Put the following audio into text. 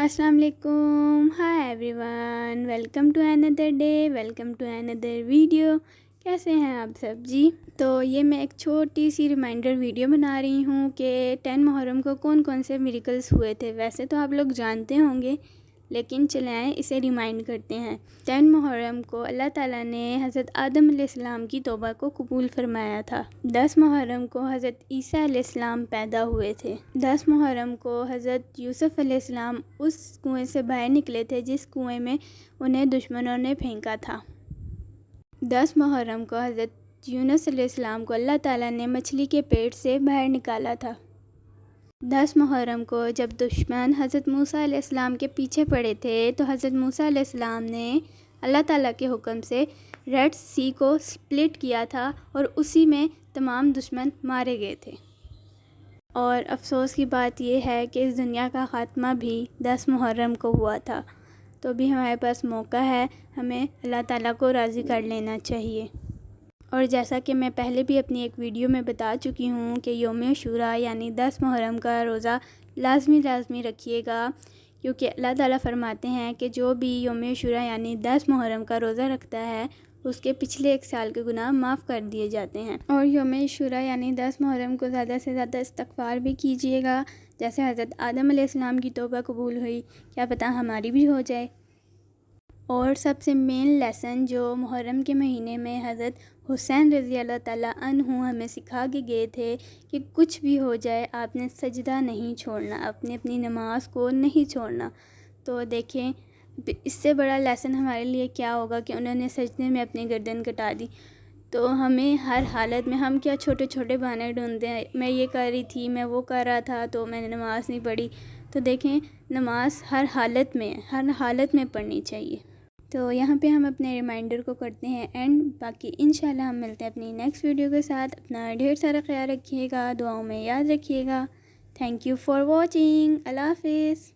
السلام علیکم. Hi everyone, welcome to اندر ڈے, ویلکم ٹو اندر ویڈیو. کیسے ہیں آپ سب جی؟ تو یہ میں ایک چھوٹی سی ریمائنڈر ویڈیو بنا رہی ہوں کہ 10 محرم کو کون کون سے میریکلز ہوئے تھے. ویسے تو آپ لوگ جانتے ہوں گے, لیکن چلیں اسے ریمائنڈ کرتے ہیں. 10 محرم کو اللہ تعالیٰ نے حضرت آدم علیہ السلام کی توبہ کو قبول فرمایا تھا. 10 محرم کو حضرت عیسیٰ علیہ السلام پیدا ہوئے تھے. 10 محرم کو حضرت یوسف علیہ السلام اس کنویں سے باہر نکلے تھے جس کنویں میں انہیں دشمنوں نے پھینکا تھا. 10 محرم کو حضرت یونس علیہ السلام کو اللہ تعالیٰ نے مچھلی کے پیٹ سے باہر نکالا تھا. 10 محرم کو جب دشمن حضرت موسیٰ علیہ السلام کے پیچھے پڑے تھے تو حضرت موسیٰ علیہ السلام نے اللہ تعالیٰ کے حکم سے ریڈ سی کو سپلٹ کیا تھا اور اسی میں تمام دشمن مارے گئے تھے. اور افسوس کی بات یہ ہے کہ اس دنیا کا خاتمہ بھی 10 محرم کو ہوا تھا. تو بھی ہمارے پاس موقع ہے, ہمیں اللہ تعالیٰ کو راضی کر لینا چاہیے. اور جیسا کہ میں پہلے بھی اپنی ایک ویڈیو میں بتا چکی ہوں کہ یوم عاشوراء یعنی 10 محرم کا روزہ لازمی رکھیے گا, کیونکہ اللہ تعالیٰ فرماتے ہیں کہ جو بھی یوم عاشوراء یعنی 10 محرم کا روزہ رکھتا ہے اس کے پچھلے ایک سال کے گناہ معاف کر دیے جاتے ہیں. اور یوم عاشوراء یعنی 10 محرم کو زیادہ سے زیادہ استغفار بھی کیجیے گا. جیسے حضرت آدم علیہ السلام کی توبہ قبول ہوئی, کیا پتہ ہماری بھی ہو جائے. اور سب سے مین لیسن جو محرم کے مہینے میں حضرت حسین رضی اللہ تعالیٰ عنہ ہمیں سکھا کے گئے تھے کہ کچھ بھی ہو جائے آپ نے سجدہ نہیں چھوڑنا, اپنی نماز کو نہیں چھوڑنا. تو دیکھیں اس سے بڑا لیسن ہمارے لیے کیا ہوگا کہ انہوں نے سجدے میں اپنی گردن کٹا دی. تو ہمیں ہر حالت میں, ہم کیا چھوٹے چھوٹے بہانے ڈھونڈتے ہیں, میں یہ کر رہی تھی, میں وہ کر رہا تھا تو میں نے نماز نہیں پڑھی. تو دیکھیں نماز ہر حالت میں پڑھنی چاہیے. تو یہاں پہ ہم اپنے ریمائنڈر کو کرتے ہیں اینڈ. باقی انشاءاللہ ہم ملتے ہیں اپنی نیکسٹ ویڈیو کے ساتھ. اپنا ڈھیر سارا خیال رکھیے گا, دعاؤں میں یاد رکھیے گا. Thank you for watching. اللہ حافظ.